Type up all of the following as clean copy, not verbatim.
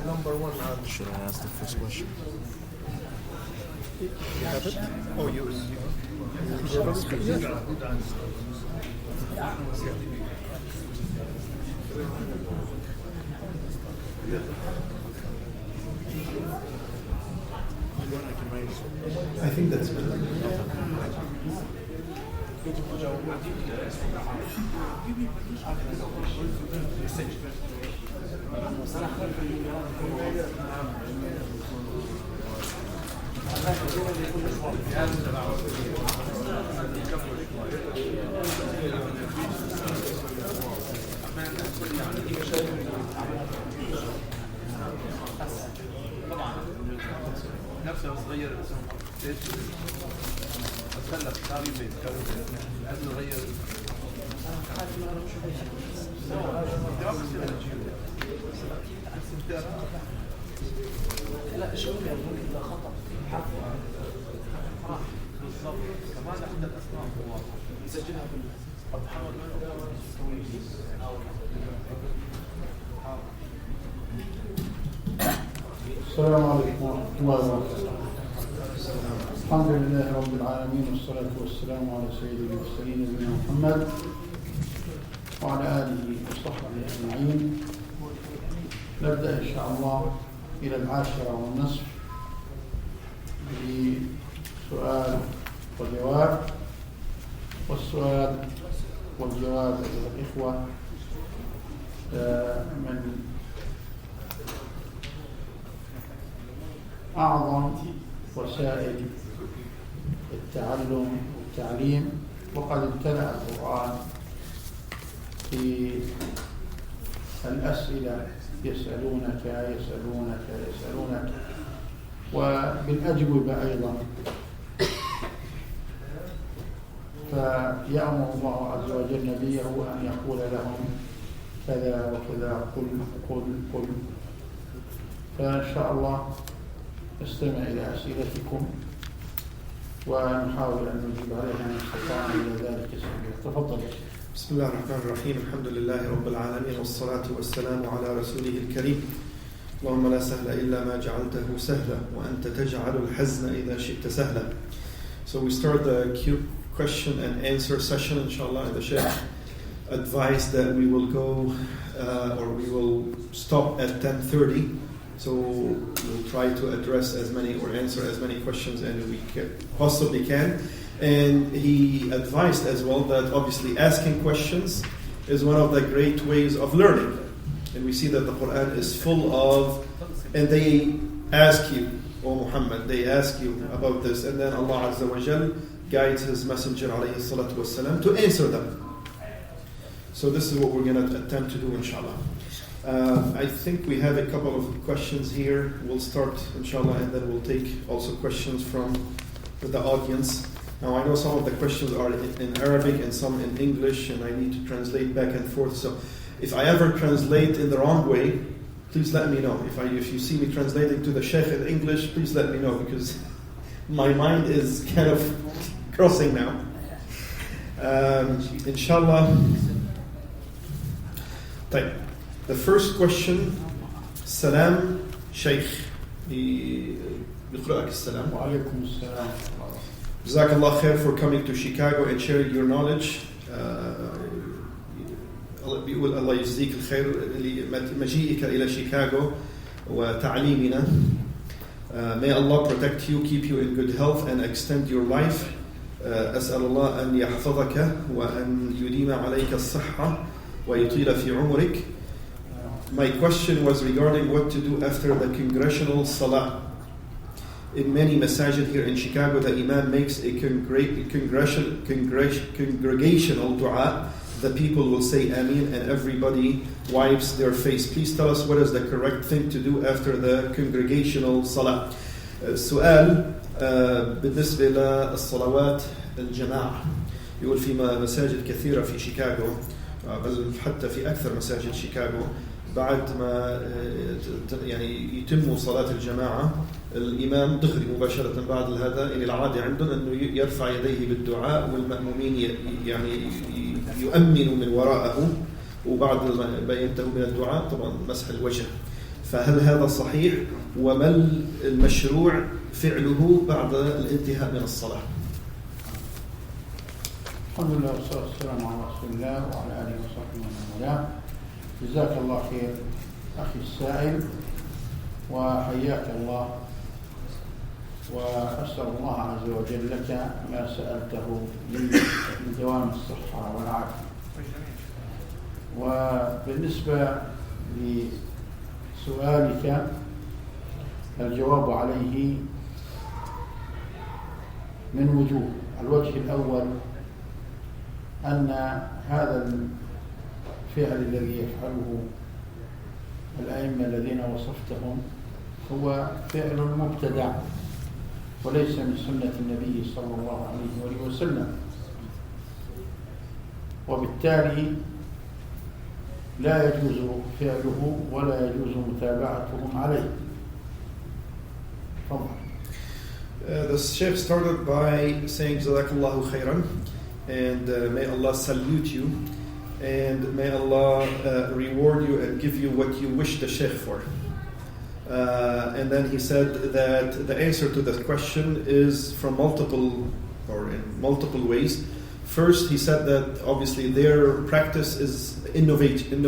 number one. Should I ask the first question? You have it? Oh, you. I think that's better. نفسه صغير تخلف تعريفي لازم نغير لا شو ممكن خطأ بالضبط كمان احد الاسماء هو يسجلها السلام عليكم ورحمة الله وبركاته. الحمد لله رب العالمين والصلاة والسلام على سيد المرسلين نبينا محمد وعلى آله وصحبه أجمعين. نبدأ إن شاء الله إلى 10:30 بسؤال وجواب، والسؤال والجواب أيها الإخوة من أعظم وسائل التعلم والتعليم، وقد امتلأ القرآن في الأسئلة يسألونك وبالأجوبة أيضا. فيأمر الله عز وجل نبيه أن يقول لهم كذا وكذا، قل. فإن شاء الله نستمع إلى أسئلتكم ونحاول أن نجيب عليها إن استطعنا إلى ذلك سبيلا. تفضل. بسم الله الرحمن الرحيم. الحمد لله رب العالمين والصلاة والسلام على رسوله الكريم. اللهم لا سهل إلا ما جعلته سهلا وأنت تجعل الحزن إذا شئت سهلا. So we start the question and answer session, inshallah, and the Shaykh advised that we will go or we will stop at 10:30. So we'll try to address as many or answer as many questions as we possibly can. And he advised as well that obviously asking questions is one of the great ways of learning. And we see that the Quran is full of, and they ask you, O Muhammad, they ask you about this, and then Allah Azza wa Jal guides His Messenger alayhi salatu wasalam to answer them. So this is what we're going to attempt to do, inshallah. I think we have a couple of questions here. We'll start, inshallah, and then we'll take also questions from the audience. Now, I know some of the questions are in Arabic and some in English, and I need to translate back and forth. So if I ever translate in the wrong way, please let me know. If you see me translating to the Sheikh in English, please let me know, because my mind is kind of crossing now. Inshallah. The first question, Salam Sheikh. يقرأك السلام. وعليكم السلام. Jazakallah khair for coming to Chicago and sharing your knowledge. بيقول الله يجزيك الخير لمجيئك إلى شيكاغو وتعليمنا. May Allah protect you, keep you in good health and extend your life. أسأل الله أن يحفظك وأن يديم عليك الصحة ويطيل في عمرك. My question was regarding what to do after the congregational salah. In many masajid here in Chicago, the Imam makes a congregational dua. The people will say Ameen and everybody wipes their face. Please tell us what is the correct thing to do after the congregational salah. السؤال بالنسبة للصلوات الجماعة. يقول في مساجد كثيرة في شيكاغو، بل حتى في أكثر مساجد شيكاغو، بعد ما يعني يتم صلاة الجماعة الإمام دغري مباشرة بعد هذا إلى العادة عندهم أنه يرفع يديه بالدعاء والمأمومين يعني يؤمنوا من وراءه، وبعد ما ينتهوا من الدعاء طبعا مسح الوجه. فهل هذا صحيح؟ وما المشروع فعله بعد الانتهاء من الصلاة؟ الحمد لله والصلاة والسلام على رسول الله وعلى آله وصحبه ومن والاه. جزاك الله خير أخي السائل وحياك الله، وأسأل الله عز وجل لك ما سألته من دوام الصحة والعافية. وبالنسبة لسؤالك الجواب عليه من وجوه. الوجه الأول أن هذا الفعل الذي يفعله الأئمة الذين وصفتهم هو فعل مبتدع وليس من سنة النبي صلى الله عليه وسلم، وبالتالي لا يجوز فعله ولا يجوز متابعتهم عليه. The Sheikh started by saying Jazakallahu khairan, and may Allah salute you, and may Allah reward you and give you what you wish the Sheikh for. And then he said that the answer to that question is from multiple ways. First, he said that obviously their practice is innovation in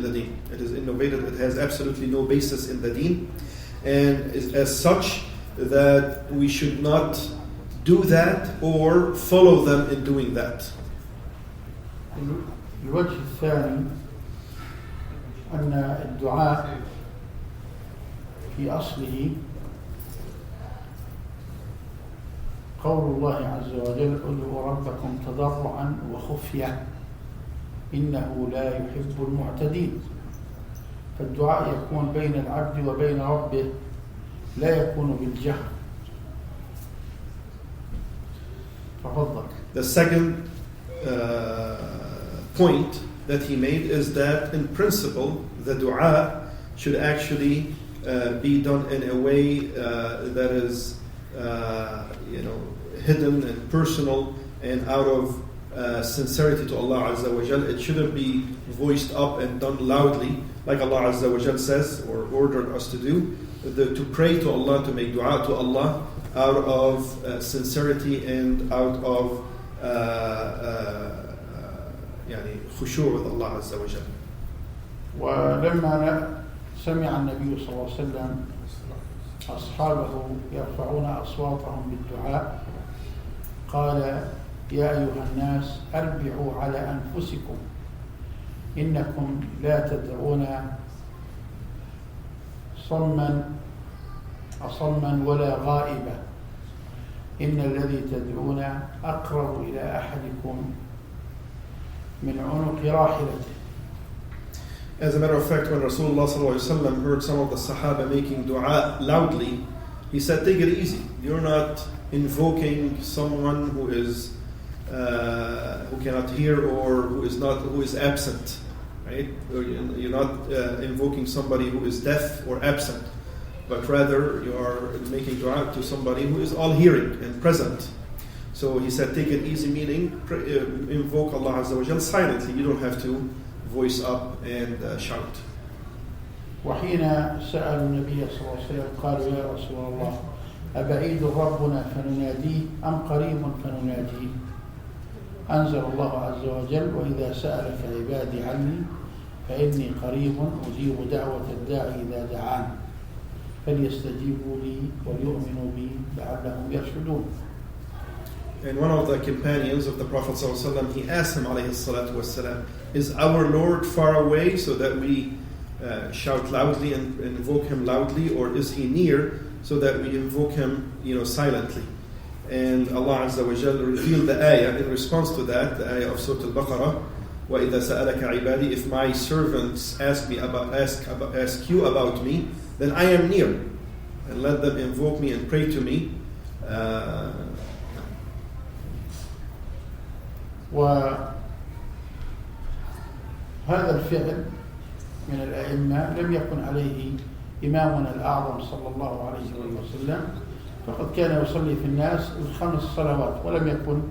the deen. It is innovative, it has absolutely no basis in the deen, and as such that we should not do that or follow them in doing that. الوجه الثاني أن الدعاء في أصله قول الله عز وجل ادعوا ربكم تضرعا وخفية إنه لا يحب المعتدين. فالدعاء يكون بين العبد وبين ربه، لا يكون بالجهر. تفضل. The second point that he made is that in principle the dua should actually be done in a way that is hidden and personal and out of sincerity to Allah Azza wa Jal. It shouldn't be voiced up and done loudly like Allah Azza wa Jal says or ordered us to do, to pray to Allah, to make dua to Allah out of sincerity and out of خشوع with Allah Azza wa Jal. ولما سمع النبي صلى الله عليه وسلم أصحابه يرفعون أصواتهم بالدعاء قال يا أيها الناس أربعوا على أنفسكم إنكم لا تدعون أصما ولا غائبا إن الذي تدعون أقرب إلى أحدكم من عنق راحلته. As a matter of fact, when Rasulullah ﷺ heard some of the Sahaba making dua loudly, he said, take it easy. You're not invoking someone who is who cannot hear or who is absent, right? You're not invoking somebody who is deaf or absent, but rather you are making dua to somebody who is all hearing and present. So he said, take it easy, meaning invoke Allah Azza wa Jal silently. You don't have to voice up and shout. وحين سألوا النبي صلى الله عليه وسلم قالوا يا رسول الله أبعيد ربنا فنناديه أم قريب فنناديه؟ أنزل الله عز وجل وإذا سألك عبادي عني فإني قريب أجيب دعوة الداعي إذا دعان فليستجيبوا لي وليؤمنوا بي لعلهم يرشدون. And one of the companions of the Prophet ﷺ, he asked him, alayhi salatu wasalam, is our Lord far away so that we shout loudly and invoke him loudly, or is he near so that we invoke him silently? And Allah Azza wa Jal revealed the ayah in response to that, the ayah of Surah Al-Baqarah, وَإِذَا سَأَلَكَ عِبَادِي, if my servants ask you about me, then I am near, and let them invoke me and pray to me. وهذا الفعل من الأئمة لم يكن عليه إمامنا الأعظم صلى الله عليه وسلم، فقد كان يصلي في الناس الخمس صلوات ولم يكن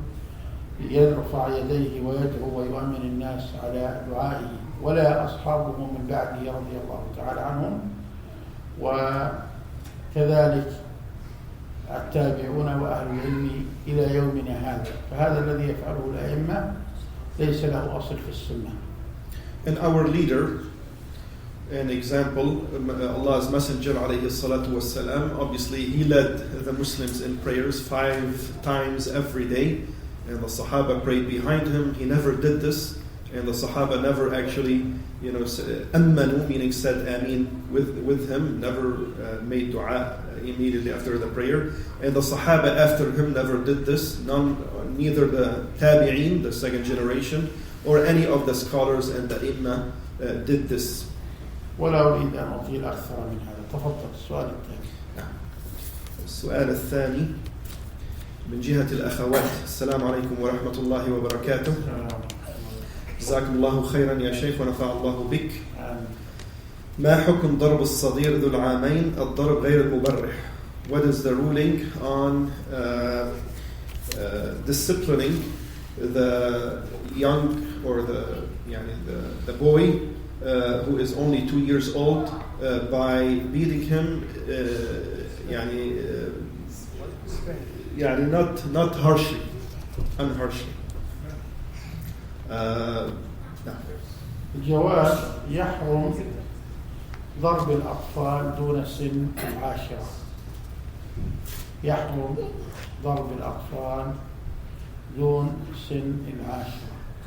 يرفع يديه ويدعو ويؤمن الناس على دعائه، ولا أصحابه من بعده رضي الله تعالى عنهم وكذلك التابعون وأهل العلم إلى يومنا هذا. فهذا الذي يفعله الأئمة ليس له أصل في السنة. And our leader, an example, Allah's Messenger alayhi salatu wassalam, obviously he led the Muslims in prayers 5 times every day, and the Sahaba prayed behind him. He never did this, and the Sahaba never actually, ammanu, meaning said ameen with him, never made dua immediately after the prayer. And the Sahaba after him never did this, neither the tabi'een, the second generation, or any of the scholars and the imam did this. ولا أريد أن أطيل أكثر من هذا. تفضل السؤال الثاني. السؤال الثاني من جهة الأخوات. السلام عليكم ورحمة الله وبركاته. جزاكم الله خيرا يا شيخ ونفع الله بك. ما حكم ضرب الصغير ذو العامين الضرب غير المبرح? What is the ruling on disciplining the young or the boy who is only 2 years old by beating him not harshly, unharshly. الجواب: يحرم ضرب الأطفال دون سن 10. يحرم ضرب الأطفال دون سن 10.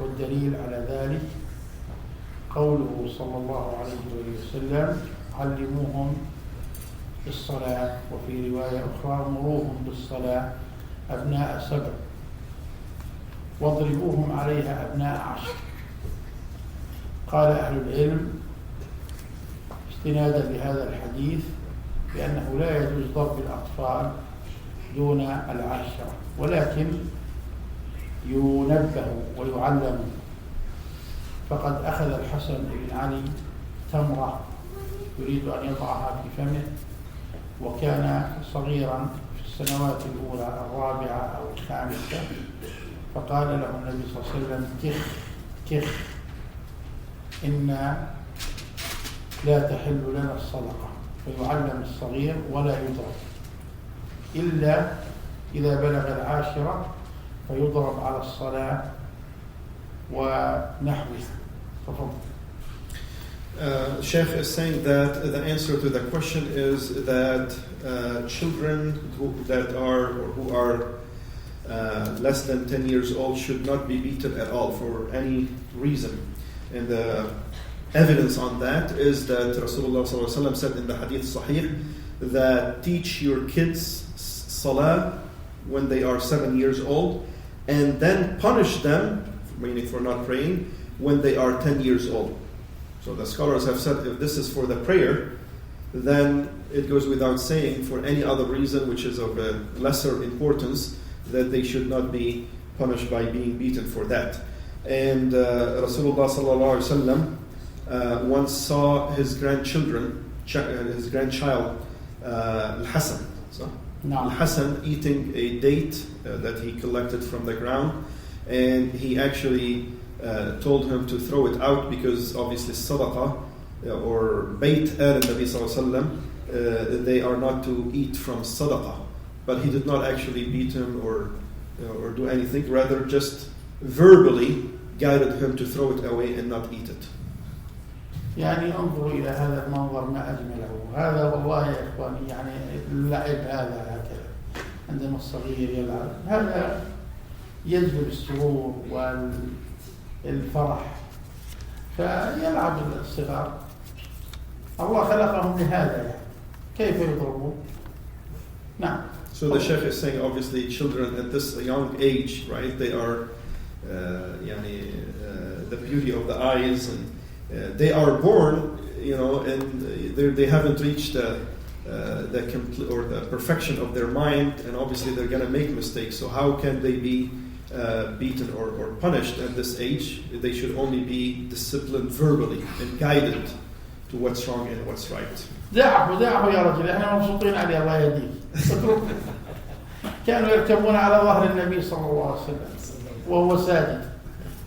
والدليل على ذلك قوله صلى الله عليه وسلم: علموهم بالصلاة، وفي رواية أخرى: مروهم بالصلاة أبناء 7 واضربوهم عليها أبناء 10. قال أهل العلم استنادا لهذا الحديث بأنه لا يجوز ضرب الأطفال دون 10، ولكن ينبه ويعلم. فقد أخذ الحسن بن علي تمرة يريد أن يضعها في فمه، وكان صغيرا في السنوات الأولى 4 أو 5، فقال له النبي صلى الله عليه وسلم: كخ إن لا تحل لنا الصدقة. فيعلم الصغير ولا يضرب إلا إذا بلغ 10 فيضرب على الصلاة ونحوه. تفضل. Sheikh is saying that the answer to the question is that children who are less than 10 years old should not be beaten at all for any reason. And the evidence on that is that Rasulullah ﷺ said in the Hadith Sahih that teach your kids Salah when they are 7 years old, and then punish them, meaning for not praying, when they are 10 years old. So the scholars have said if this is for the prayer, then it goes without saying for any other reason which is of a lesser importance that they should not be punished by being beaten for that. And Rasulullah sallallahu alaihi wasallam once saw his grandchild Al-Hasan. Al-Hasan eating a date that he collected from the ground, and he actually told him to throw it out because obviously sadaqah or bayt al-Nabi sallallahu alaihi wasallam, they are not to eat from sadaqah. But he did not actually beat him or do anything, rather just verbally guided him to throw it away and not eat it. يعني انظروا إلى هذا المنظر ما أجمله. هذا والله يا إخواني يعني اللعب هذا هكذا عندما الصغير يلعب، هذا يجلب السرور والفرح، فيلعب الصغار. الله خلقهم لهذا، يعني كيف يضربون؟ نعم. So the Sheikh is saying obviously children at this young age, right, they are the beauty of the eyes, and they are born, and they haven't reached the complete or the perfection of their mind, and obviously they're going to make mistakes. So how can they be beaten or punished at this age? They should only be disciplined verbally and guided to what's wrong and what's right. دعه يا رجل، احنا مبسوطين عليه الله يهديه. كانوا يركبون على ظهر النبي صلى الله عليه وسلم وهو ساجد،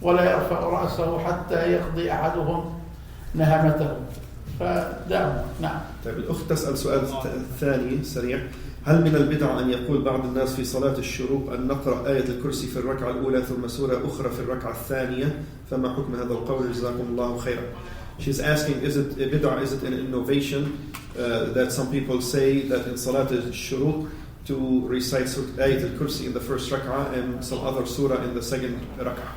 ولا يرفع رأسه حتى يقضي أحدهم نهمته. فدعوة. نعم. طيب الأخت تسأل سؤال ثاني سريع. هل من البدع أن يقول بعض الناس في صلاة الشروق أن نقرأ آية الكرسي في الركعة الأولى ثم سورة أخرى في الركعة الثانية؟ فما حكم هذا القول؟ جزاكم الله خيرا. She's asking, is it a bid'ah, is it an innovation that some people say that in Salat al-Shuruq to recite Ayat al-Kursi in the first rak'ah and some other surah in the second rak'ah?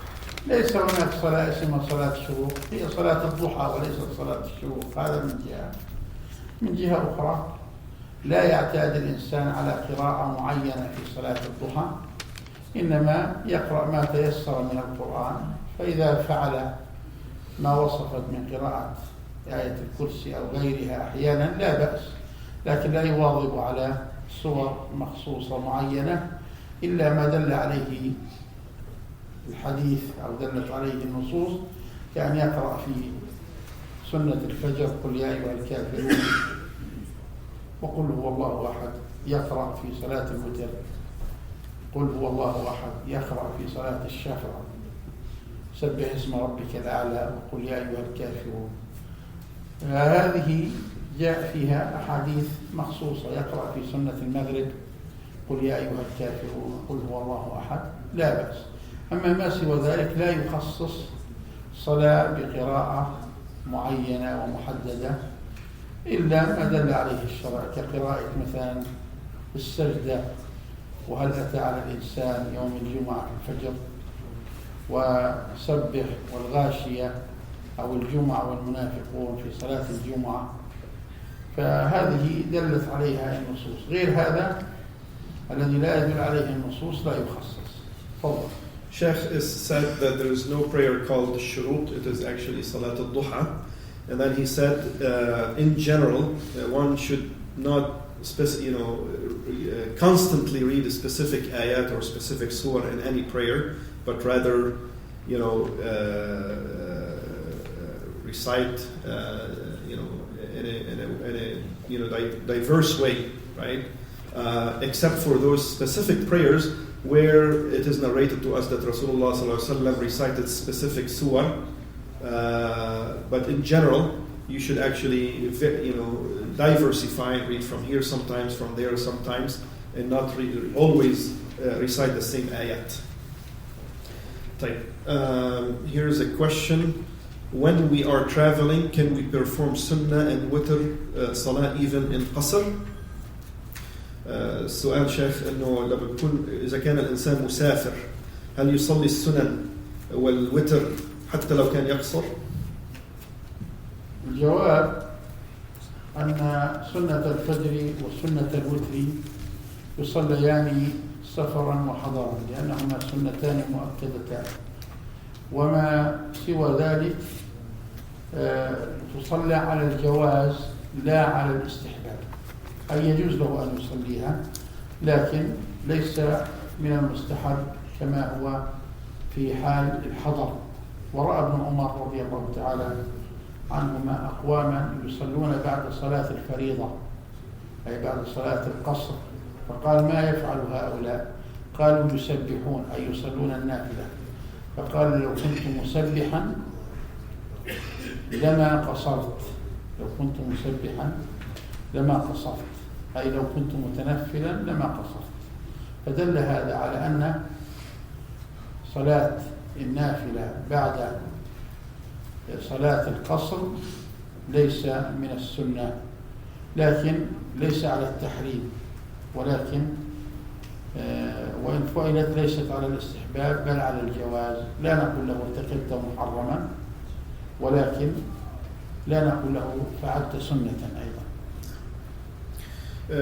ليس هناك صلاة اسمها صلاة الشروق، هي صلاة الضحى وليست صلاة الشروق. هذا من جهة. من جهة أخرى لا يعتاد الإنسان على قراءة معينة في صلاة الضحى، إنما يقرأ ما تيسر من القرآن، فإذا فعل ما وصفت من قراءة آية الكرسي أو غيرها أحيانا لا بأس، لكن لا يواظب على صور مخصوصة معينة إلا ما دل عليه الحديث أو دلت عليه النصوص، كأن يقرأ في سنة الفجر قل يا أيها الكافرون وقل هو الله أحد، يقرأ في صلاة الوتر قل هو الله أحد، يقرأ في صلاة الشفع سبح اسم ربك الأعلى وقل يا أيها الكافرون. هذه جاء فيها أحاديث مخصوصة، يقرأ في سنة المغرب قل يا أيها الكافرون قل هو الله أحد، لا بأس. أما ما سوى ذلك لا يخصص صلاة بقراءة معينة ومحددة إلا ما دل عليه الشرع، كقراءة مثلا السجدة وهل أتى على الإنسان يوم الجمعة الفجر وسبح والغاشية أو الجمعة والمنافقون في صلاة الجمعة، فهذه دلت عليها النصوص. غير هذا الذي لا يدل عليه النصوص لا يخصص. تفضل. Sheikh is said that there is no prayer called Shuruq, it is actually Salat al-Duha. And then he said, in general, one should not constantly read a specific ayat or specific surah in any prayer, but rather, recite, in a diverse way, right? Except for those specific prayers where it is narrated to us that Rasulullah ﷺ recited specific surah. But in general, you should actually, diversify, read from here sometimes, from there sometimes, and not always recite the same ayat. Here's a question. When we are traveling, can we perform sunnah and witr salah even in qasr? السؤال شيخ انه لما بكون اذا كان الانسان مسافر هل يصلي السنن والوتر حتى لو كان يقصر؟ الجواب أن سنة الفجر وسنة الوتر يصليان سفرا وحضرا لأنهما سنتان مؤكدتان، وما سوى ذلك تصلى على الجواز لا على الاستحباب، أي يجوز له أن يصليها لكن ليس من المستحب كما هو في حال الحضر. ورأى ابن عمر رضي الله تعالى عنهما أقواما يصلون بعد صلاة الفريضة أي بعد صلاة القصر، فقال ما يفعل هؤلاء؟ قالوا يسبحون أي يصلون النافلة، فقال لو كنت مسبحا لما قصرت، لو كنت مسبحا لما قصرت، أي لو كنت متنفلا لما قصرت. فدل هذا على أن صلاة النافلة بعد صلاة القصر ليس من السنة، لكن ليس على التحريم، ولكن وإن فعلت ليست على الاستحباب بل على الجواز. لا نقول له ارتكبت محرما، ولكن لا نقول له فعلت سنة أيضا.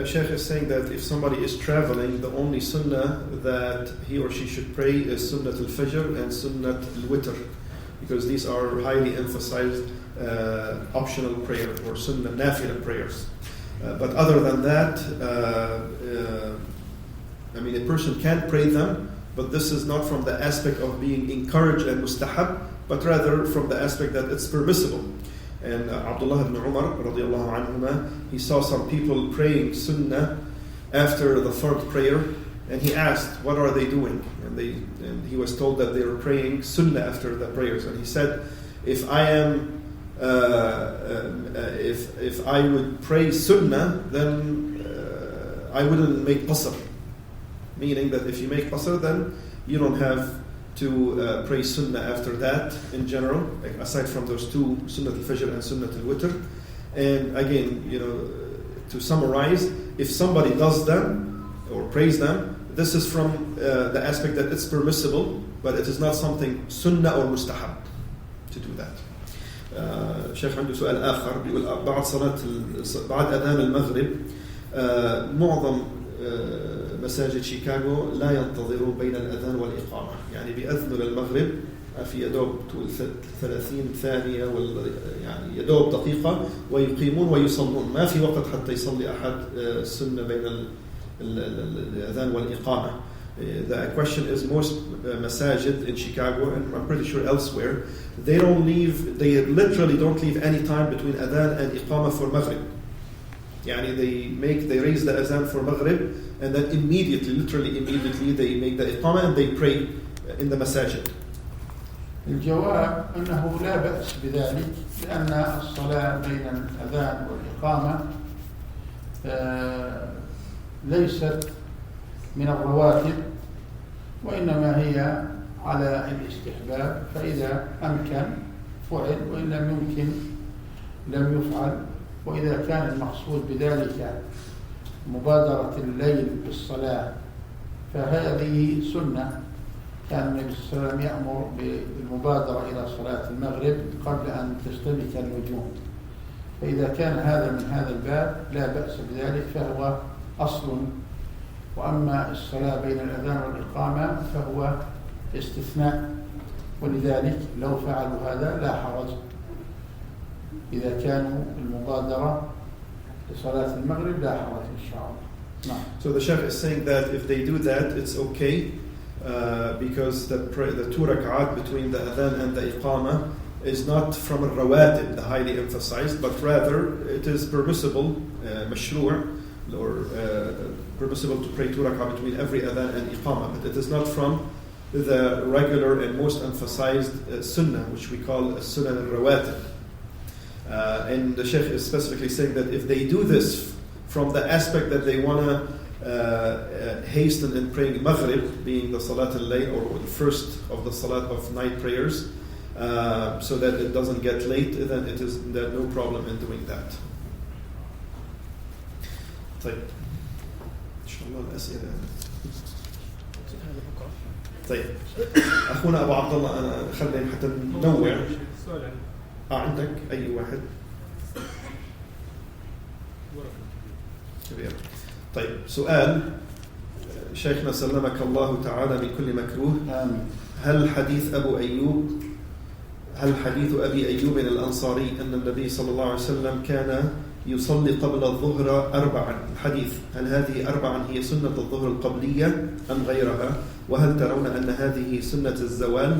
Sheikh is saying that if somebody is traveling, the only sunnah that he or she should pray is Sunnat al-Fajr and Sunnat al-Witr, because these are highly emphasized optional prayer or Sunnah Nafila prayers. But other than that, a person can pray them, but this is not from the aspect of being encouraged and mustahab, but rather from the aspect that it's permissible. And Abdullah ibn Umar radiallahu anhuma, he saw some people praying sunnah after the third prayer, and he asked, what are they doing? And he was told that they were praying sunnah after the prayers. And he said, if I am if I would pray sunnah, then I wouldn't make qasr. Meaning that if you make qasr, then you don't have to pray sunnah after that in general, like aside from those two, sunnat al-fajr and sunnat al-witr. And again, to summarize, if somebody does them or prays them, this is from the aspect that it's permissible, but it is not something sunnah or mustahab to do that. شيخ عنده سؤال آخر بيقول بعد أذان المغرب معظم مساجد شيكاغو لا ينتظرون بين الأذان والإقامة، يعني بيأذنوا للمغرب في يدوب 30 ثانية يعني يدوب دقيقة ويقيمون ويصلون، ما في وقت حتى يصلي أحد السنة بين الأذان والإقامة. The question is, most masajid in Chicago, and I'm pretty sure elsewhere, they literally don't leave any time between adhan and iqamah for maghrib. Yani they raise the adhan for maghrib, and then literally immediately they make the iqamah and they pray in the masajid. الجواب أنه لا بأس بذلك، لأن الصلاة بين الأذان والإقامة ليست من الرواتب، وإنما هي على الاستحباب، فإذا أمكن فعل، وإن لم يمكن لم يفعل. وإذا كان المقصود بذلك مبادرة الليل بالصلاة فهذه سنة، كان النبي صلى الله عليه وسلم يأمر بالمبادرة إلى صلاة المغرب قبل أن تشتبك النجوم، فإذا كان هذا من هذا الباب لا بأس بذلك، فهو أصل. وأما الصلاة بين الأذان والإقامة فهو استثناء، ولذلك لو فعلوا هذا لا حرج إذا كانوا المبادرة لصلاة المغرب، لا حرج إن شاء الله. So the Shaykh is saying that if they do that, it's okay, because the two rak'at between the adhan and the iqamah is not from al-rawatib, the highly emphasized, but rather it is permissible, mashru', or permissible to pray 2 rak'ah between every adhan and iqamah, but it is not from the regular and most emphasized sunnah, which we call sunnah al-rawatib. And the Shaykh is specifically saying that if they do this from the aspect that they want to hasten in praying maghrib, being the salat al-layl, or the first of the salat of night prayers, so that it doesn't get late, then it is no problem in doing that. طيب إن شاء الله الأسئلة. طيب أخونا أبو عبد الله، أنا خلينا حتى ننوع. عندك أي واحد؟ كبير. طيب سؤال شيخنا سلمك الله تعالى من كل مكروه. هل حديث أبي أيوب الأنصاري أن النبي صلى الله عليه وسلم كان يصلي قبل الظهر 4 الحديث، هل هذه 4 هي سنة الظهر القبلية أم غيرها؟ وهل ترون أن هذه سنة الزوال؟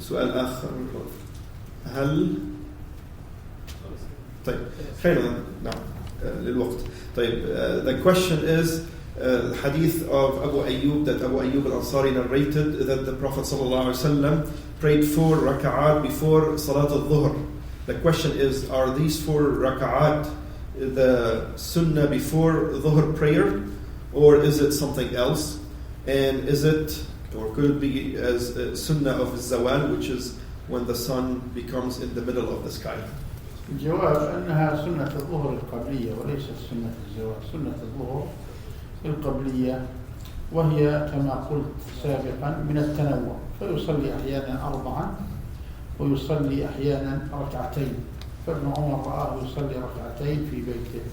سؤال آخر، هل طيب خيرا نعم للوقت. طيب the question is the hadith of Abu Ayyub, that Abu Ayyub al-Ansari narrated that the Prophet sallallahu alaihi wasallam prayed 4 rak'at before Salat al-Dhuhr. The question is, are these 4 rak'at the sunnah before Dhuhr prayer, or is it something else? And is it, or could it be as sunnah of zawal, which is when the sun becomes in the middle of the sky? الجواب أنها سنة الظهر القبلية وليست سنة الزوال. سنة الظهر القبلية وهي كما قلت سابقا من التنوع، فيصلي أحيانا 4 ويصلي أحيانا 2. فابن عمر رآه يصلي 2 في بيته،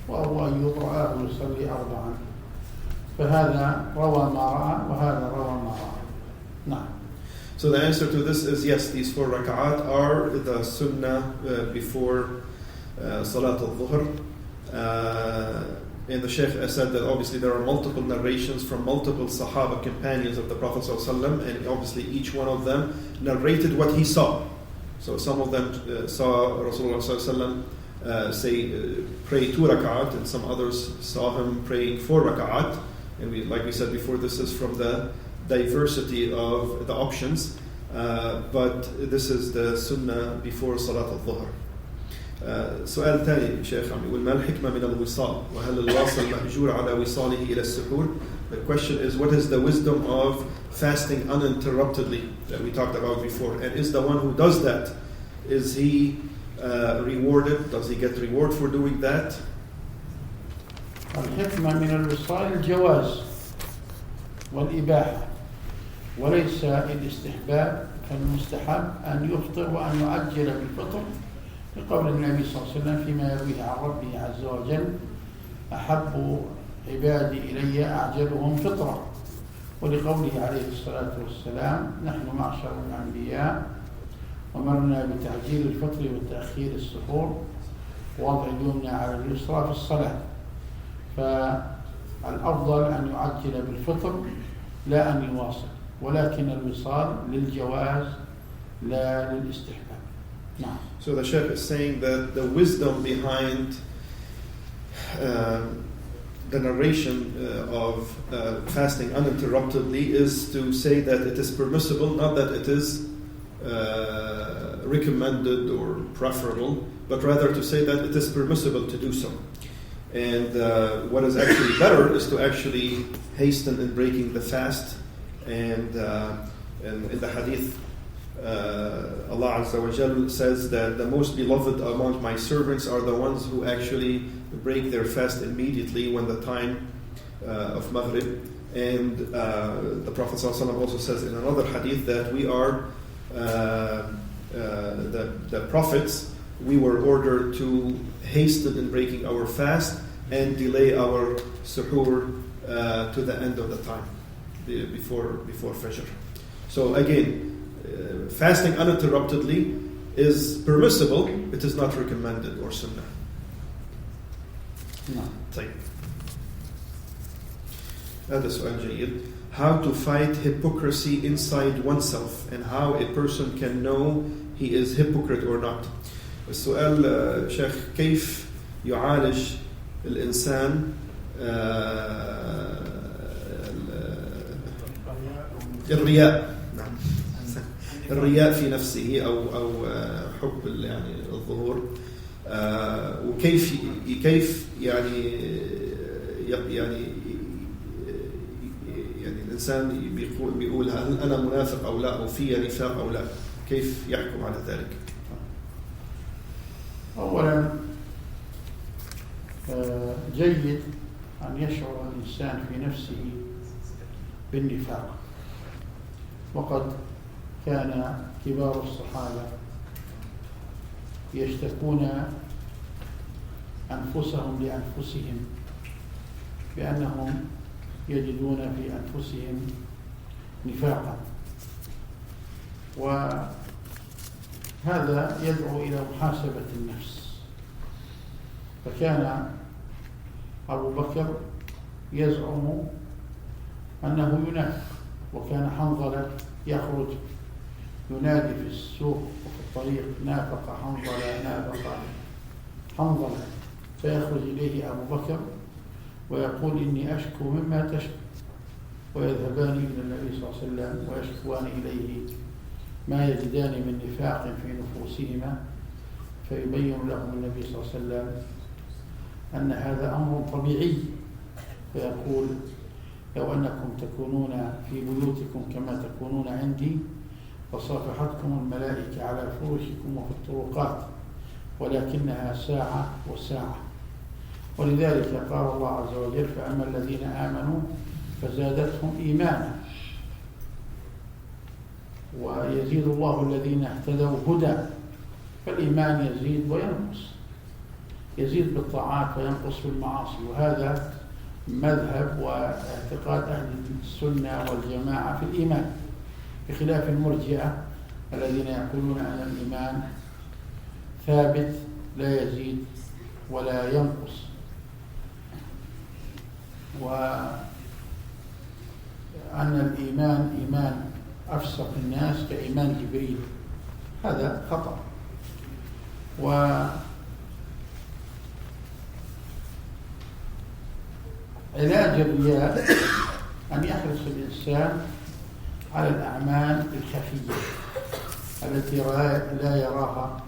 وأبو أيوب رآه يصلي 4. فهذا روى ما رأى وهذا روى ما رأى. نعم. So the answer to this is yes, these 4 rak'at are the sunnah before Salat al-Dhuhr. And the Shaykh said that obviously there are multiple narrations from multiple Sahaba companions of the Prophet ﷺ, and obviously each one of them narrated what he saw. So some of them saw Rasulullah ﷺ say pray 2 rak'at, and some others saw him praying 4 rak'at. And like we said before, this is from the diversity of the options. but this is the sunnah before Salat al-Dhuhr. سؤال ثاني شيخ عم يقول ما الحكمة من الوصال وهل الواصل مأجور على وصاله إلى السحور? The question is, what is the wisdom of fasting uninterruptedly that we talked about before, and is the one who does that, is he rewarded? Does he get reward for doing that? الحكمة من الوصال الجواز والإباحة وليس الاستحباب، فالمستحب أن يفطر وأن يعجل بالفطر لقول النبي صلى الله عليه وسلم فيما يرويه عن ربه عز وجل أحب عبادي إلي أعجلهم فطرة، ولقوله عليه الصلاة والسلام نحن معشر الأنبياء أمرنا بتعجيل الفطر وتأخير السحور ووضع اليمنى على اليسرى في الصلاة، فالأفضل أن يعجل بالفطر لا أن يواصل، ولكن الوصال للجواز لا للاستحباب. نعم. So the Shaykh is saying that the wisdom behind the narration of fasting uninterruptedly is to say that it is permissible, not that it is recommended or preferable, but rather to say that it is permissible to do so. And what is actually better is to actually hasten in breaking the fast. And in the hadith, Allah Azza wa Jal says that the most beloved among my servants are the ones who actually break their fast immediately when the time of Maghrib. And the Prophet ﷺ also says in another hadith that we are the prophets, we were ordered to hasten in breaking our fast and delay our suhoor to the end of the time, before Fajr. So again, fasting uninterruptedly is permissible, it is not recommended or sunnah. No. طيب. هذا سؤال جيد. How to fight hypocrisy inside oneself and how a person can know he is hypocrite or not. السؤال شيخ كيف يعالج الإنسان الرياء، نعم، الرياء في نفسه أو حب يعني الظهور، وكيف يعني الإنسان بيقول هل أنا منافق أو لا، أو في نفاق أو لا، كيف يحكم على ذلك؟ أولا جيد أن يشعر الإنسان في نفسه بالنفاق، وقد كان كبار الصحابة يشتكون أنفسهم لأنفسهم بأنهم يجدون في أنفسهم نفاقا، وهذا يدعو إلى محاسبة النفس. فكان أبو بكر يزعم أنه ينافق، وكان حنظلة يخرج ينادي في السوق وفي الطريق نافق حنظلة نافق حنظلة، فيخرج إليه أبو بكر ويقول إني أشكو مما تشكو، ويذهبان إلى النبي صلى الله عليه وسلم ويشكوان إليه ما يجدان من نفاق في نفوسهما، فيبين لهم النبي صلى الله عليه وسلم أن هذا أمر طبيعي، فيقول لو أنكم تكونون في بيوتكم كما تكونون عندي فصافحتكم الملائكة على فرشكم وفي الطرقات، ولكنها ساعة وساعة. ولذلك قال الله عز وجل فأما الذين آمنوا فزادتهم إيمانا، ويزيد الله الذين اهتدوا هدى. فالإيمان يزيد وينقص، يزيد بالطاعات وينقص بالمعاصي، وهذا مذهب واعتقاد أهل السنة والجماعة في الإيمان، بخلاف المرجئة الذين يقولون أن الإيمان ثابت لا يزيد ولا ينقص، وأن الإيمان إيمان أفسق الناس كإيمان جبريل، هذا خطأ. وعلاج الرياء أن يحرص الإنسان على الأعمال الخفية التي لا يراها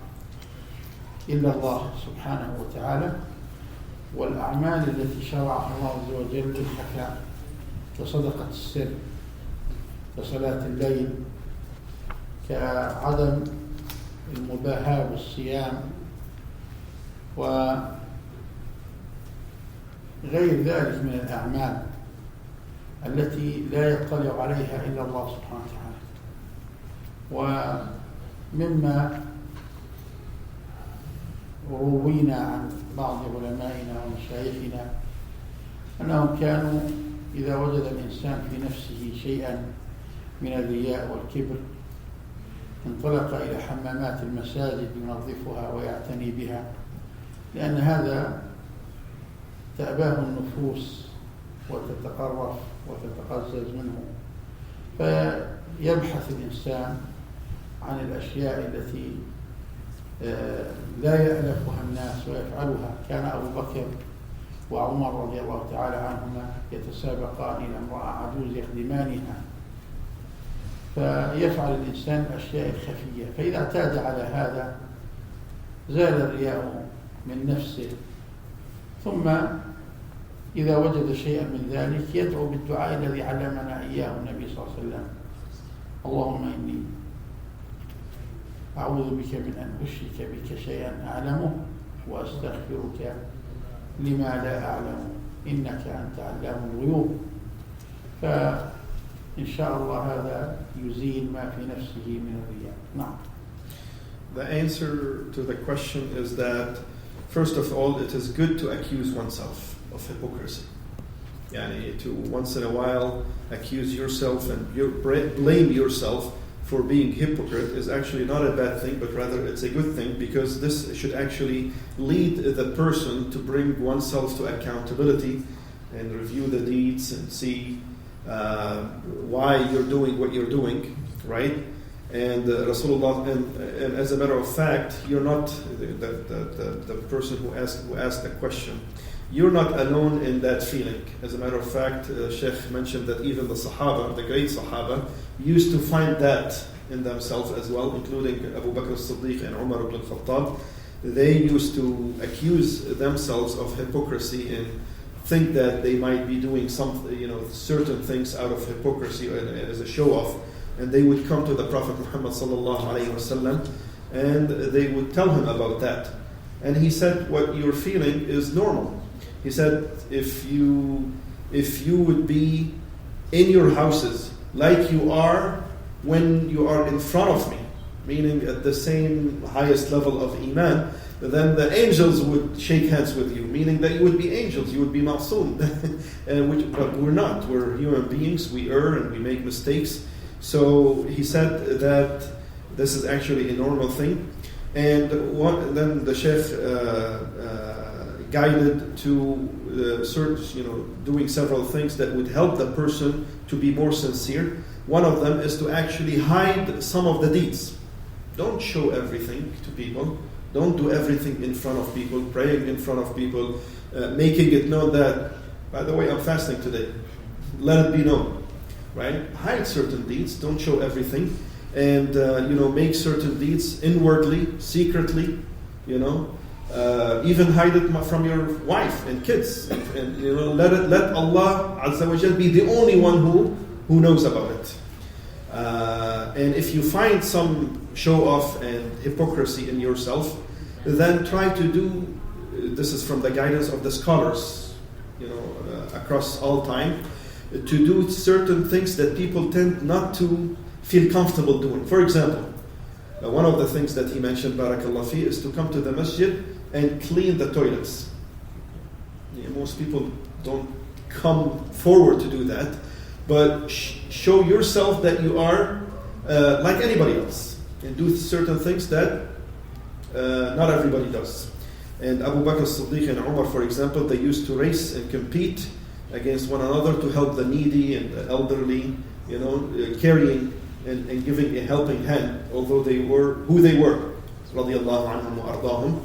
إلا الله سبحانه وتعالى، والأعمال التي شرعها الله عز وجل للخفاء كصدقة السر، كصلاة الليل، كعدم المباهاة بالصيام، وغير ذلك من الأعمال التي لا يطلع عليها إلا الله سبحانه وتعالى. ومما روينا عن بعض علمائنا ومشايخنا أنهم كانوا إذا وجد الإنسان في نفسه شيئا من الرياء والكبر انطلق إلى حمامات المساجد ينظفها ويعتني بها، لأن هذا تأباه النفوس وتتقرف وتتقزز منه، فيبحث الإنسان عن الأشياء التي لا يألفها الناس ويفعلها. كان أبو بكر وعمر رضي الله تعالى عنهما يتسابقان إلى امرأة عجوز يخدمانها، فيفعل الإنسان الأشياء الخفية، فإذا اعتاد على هذا زال الرياء من نفسه، ثم إذا وجد شيئا من ذلك يدعو بالدعاء الذي علمنا إياه النبي صلى الله عليه وسلم: اللهم إني أعوذ بك من أن أشرك بك شيئا أعلمه وأستغفرك لما لا أعلم إنك أنت علام الغيوب. فإن شاء الله هذا يزيل ما في نفسه من الرياء. نعم. The answer to the question is that, first of all, it is good to accuse oneself of hypocrisy. Yani to once in a while accuse yourself and blame yourself for being hypocrite is actually not a bad thing, but rather it's a good thing, because this should actually lead the person to bring oneself to accountability and review the deeds and see why you're doing what you're doing, right? And Rasulullah, and as a matter of fact, you're not the person who asked the question. You're not alone in that feeling. As a matter of fact, Sheikh mentioned that even the Sahaba, the great Sahaba, used to find that in themselves as well, including Abu Bakr as-Siddiq and Umar ibn al-Khattab. They used to accuse themselves of hypocrisy and think that they might be doing certain things out of hypocrisy as a show-off. And they would come to the Prophet Muhammad sallallahu alaihi wasallam, and they would tell him about that. And he said, what you're feeling is normal. He said, if you would be in your houses like you are when you are in front of me, meaning at the same highest level of iman, then the angels would shake hands with you, meaning that you would be angels, you would be ma'soom. But we're not. We're human beings. We err and we make mistakes. So he said that this is actually a normal thing. And then the Sheikh guided to doing several things that would help the person to be more sincere. One of them is to actually hide some of the deeds. Don't show everything to people. Don't do everything in front of people, praying in front of people, making it known that, by the way, I'm fasting today. Let it be known, right? Hide certain deeds. Don't show everything, and make certain deeds inwardly, secretly. Even hide it from your wife and kids, and let Allah Azza wa Jal be the only one who knows about it. And if you find some show off and hypocrisy in yourself, then try to do. This is from the guidance of the scholars, across all time, to do certain things that people tend not to feel comfortable doing. For example, one of the things that he mentioned, barakallah fi, is to come to the masjid and clean the toilets. Most people don't come forward to do that, but show yourself that you are like anybody else, and do certain things that not everybody does. And Abu Bakr as-Siddiq and Umar, for example, they used to race and compete against one another to help the needy and the elderly, carrying and giving a helping hand, although they were who they were, radiyallahu anhum wa ardahum.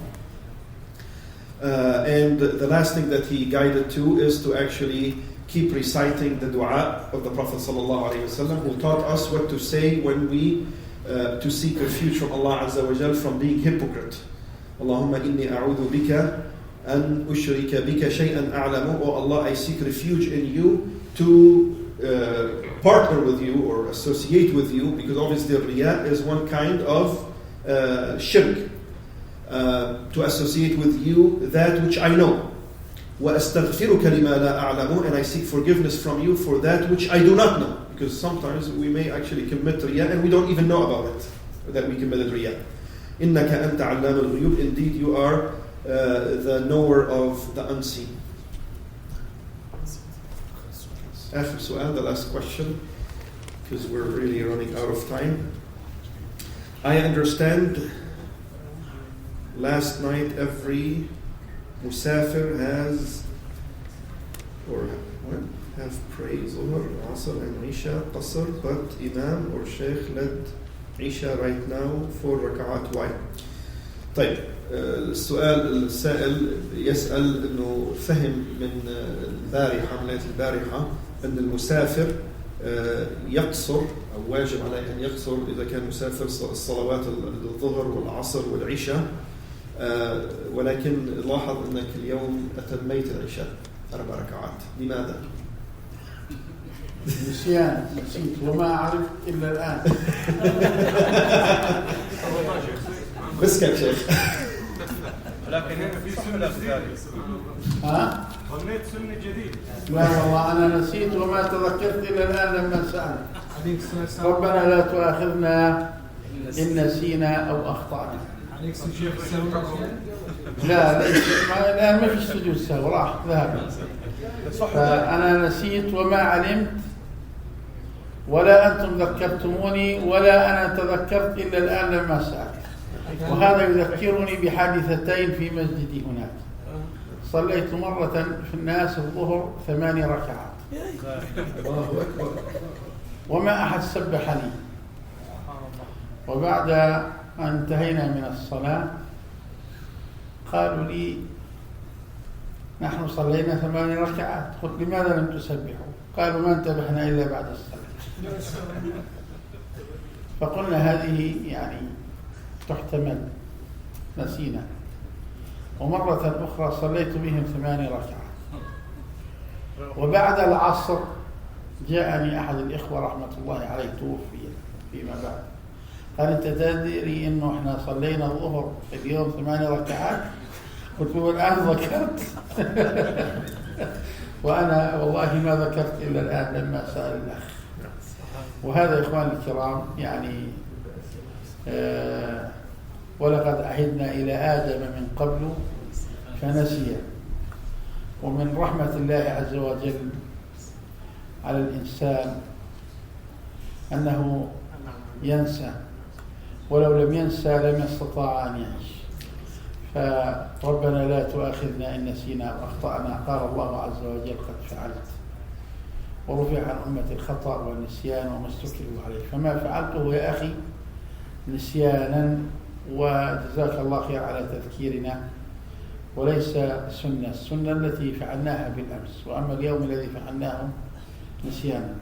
And the last thing that he guided to is to actually keep reciting the dua of the Prophet ﷺ, who taught us what to say when we to seek refuge from Allah Azza wa Jal from being hypocrite. Allahumma inni a'udhu bika an ushrika bika shay'an a'lamu. Oh Allah, I seek refuge in you to partner with you or associate with you, because obviously riya is one kind of shirk. To associate with you that which I know. وَأَسْتَغْفِرُكَ لِمَا لَا أَعْلَمُ, and I seek forgiveness from you for that which I do not know. Because sometimes we may actually commit riya and we don't even know about it, that we committed riya. إِنَّكَ أَنْتَ عَلَّامَ الْغُيُوبِ, indeed you are the knower of the unseen. آخر سؤال, the last question, because we're really running out of time. I understand last night every musafir has, or what, have prayed Zuhr, Asr and Isha Qasr, but Imam or Sheikh led Isha right now 4 ركعات. Why? طيب, السؤال السائل يسأل انه فهم من البارحة, من البارحة ان المسافر يقصر أو واجب عليه أن يقصر إذا كان مسافر الصلوات الظهر والعصر والعشاء, ولكن لاحظ أنك اليوم أتميت العشاء 4 ركعات. لماذا؟ نسيان، نسيت وما أعرف إلا الآن. مسكك شيخ. لكن في سنة ذلك. ها؟ ظنيت سنة جديد. لا والله أنا نسيت وما تذكرت إلا الآن لما سألت. ربنا لا تؤاخذنا إن نسينا أو أخطأنا. لا الآن ما في سجود سهو، راح ذهب. فأنا نسيت وما علمت ولا أنتم ذكرتموني ولا أنا تذكرت إلا الآن لما سألت. وهذا يذكرني بحادثتين في مسجدي هناك. صليت مرة في الناس الظهر 8 ركعات وما أحد سبحني، وبعد أن انتهينا من الصلاة قالوا لي نحن صلينا 8 ركعات. قلت لماذا لم تسبحوا؟ قالوا ما انتبهنا إلا بعد الصلاة. فقلنا هذه يعني تحتمل، نسينا. ومرة أخرى صليت بهم 8 ركعات، وبعد العصر جاءني أحد الإخوة رحمة الله عليه توفي فيما بعد، قال أنت تدري إنه إحنا صلينا الظهر اليوم 8 ركعات؟ قلت له الآن ذكرت. وأنا والله ما ذكرت إلا الآن لما سأل الأخ. وهذا إخواني الكرام يعني ولقد عهدنا إلى آدم من قبل فنسي. ومن رحمة الله عز وجل على الإنسان أنه ينسى، ولو لم ينسى لم يستطاع أن يعيش. فربنا لا تؤاخذنا إن نسينا أو أخطأنا. قال الله عز وجل قد فعلت، ورفع عن أمة الخطأ والنسيان وما استكرهوا عليه. فما فعلته يا أخي نسيانا، وجزاك الله خير على تذكيرنا، وليس سنة. السنة التي فعلناها بالأمس، وأما اليوم الذي فعلناه نسيانا.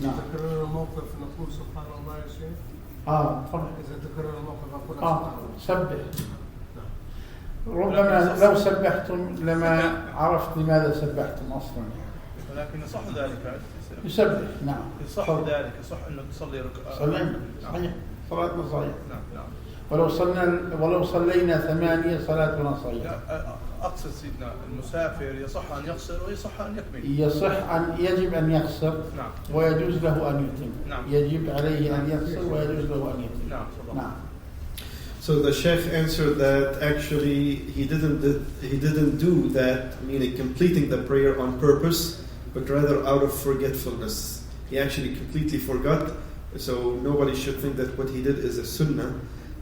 نعم. تكرر الموقف نقول سبحان الله يا شيخ؟ طبعا. إذا تكرر الموقف أقول سبح. ربما لو سبحتم لما عرفت لماذا سبحتم أصلا. ولكن يصح ذلك. يسبح. نعم. يصح ذلك، يصح أنه تصلي صلينا صحيح، صلاتنا صحيح. نعم. ولو صلينا 8 صلاتنا صحيح. أقصد سيدنا المسافر يصح أن يقصر ويصح أن يكمل. يجب أن يقصر. نعم. ويجوز له أن يتم. نعم. يجب عليه أن يقصر ويجوز له أن يتم. نعم. So the Sheikh answered that actually he didn't do that, meaning completing the prayer on purpose, but rather out of forgetfulness. He actually completely forgot, so nobody should think that what he did is a sunnah.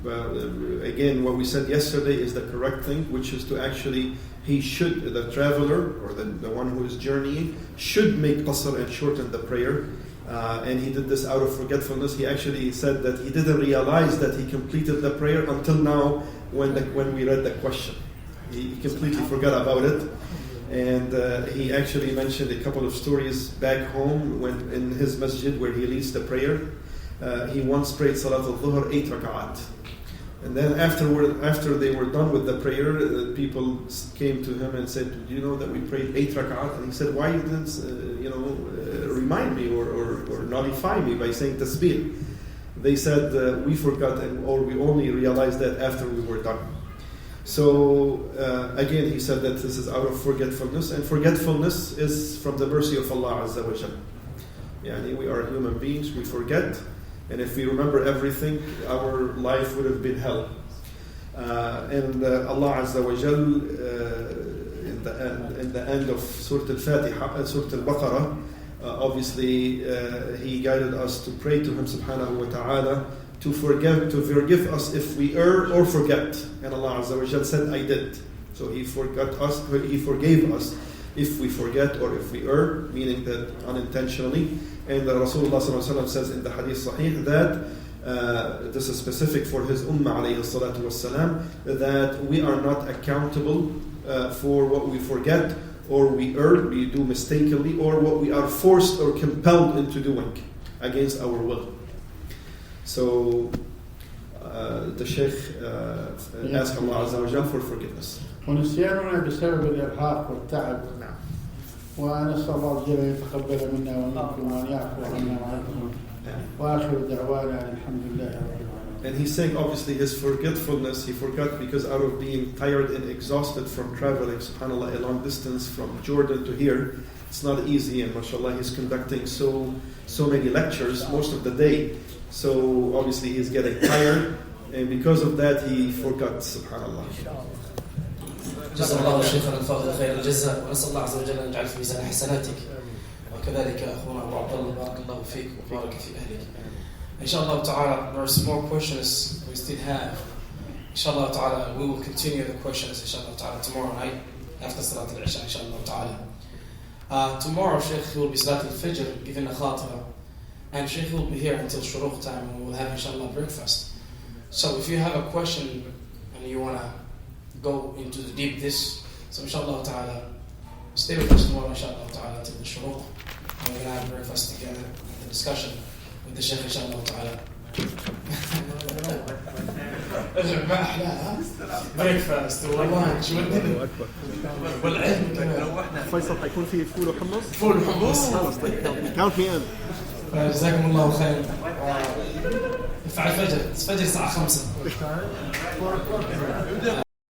But again, what we said yesterday is the correct thing, which is to actually, the traveler or the one who is journeying should make qasr and shorten the prayer. And he did this out of forgetfulness. He actually said that he didn't realize that he completed the prayer until now when we read the question. He completely forgot about it. And he actually mentioned a couple of stories back home when in his masjid where he leads the prayer. He once prayed Salat al-Dhuhr 8 rak'at. And then after they were done with the prayer, people came to him and said, "Do you know that we prayed 8 rak'at?" And he said, "Why you didn't remind me or notify me by saying tasbih?" They said, "We forgot, or we only realized that after we were done." So again, he said that this is out of forgetfulness, and forgetfulness is from the mercy of Allah Azza wa Jal. Yani we are human beings, we forget, and if we remember everything, our life would have been hell. And Allah Azza wa Jal, in the end of Surah Al-Fatiha, Surah Al-Baqarah, obviously He guided us to pray to Him Subhanahu wa Ta'ala to forgive us if we err or forget. And Allah Azza wa Jal said, "I did." So He forgave us if we forget or if we err, meaning that unintentionally. And Rasulullah sallallahu alaihi wasallam says in the Hadith Sahih that this is specific for his ummah alayhi salatu wassalam, that we are not accountable for what we forget or we err, we do mistakenly, or what we are forced or compelled into doing against our will. So the Shaykh asked Allah Azza wa Jal for forgiveness. ونسياننا بسبب الإرهاق والتعب. ونسأل الله جل يتقبل منا ومنكم وأن يعفو عنا وعنكم. وآخر دعوانا الحمد لله رب العالمين. And he's saying obviously his forgetfulness, he forgot because out of being tired and exhausted from traveling, subhanAllah, a long distance from Jordan to here, it's not easy, and mashallah he's conducting so many lectures most of the day. So obviously he's getting tired, and because of that he forgot, subhanAllah. جزا الله شيخنا الفاضل خير الجزاء ونسأل الله عز وجل أن يجعل في ميزان حسناتك وكذلك أخونا أبو عبد الله بارك الله فيك وبارك في أهلك. إن شاء الله تعالى there are some more questions we still have. إن شاء الله تعالى we will continue the questions إن شاء الله تعالى tomorrow night after صلاة العشاء إن شاء الله تعالى. Tomorrow Sheikh will be Salat al-Fajr giving a khatira, and Sheikh will be here until shuruq time, and we will have inshallah breakfast. So if you have a question and you want to go into the deep this, so inshallah ta'ala stay with us tomorrow inshallah ta'ala till the shuruq, and we're going to have breakfast together, the discussion with the Shaykh inshallah ta'ala. breakfast واللانش والدنيا والعلم كمان. فيصل حيكون في فول وحمص؟ فول وحمص. Count me in. جزاكم الله خير. الفجر الساعة 5.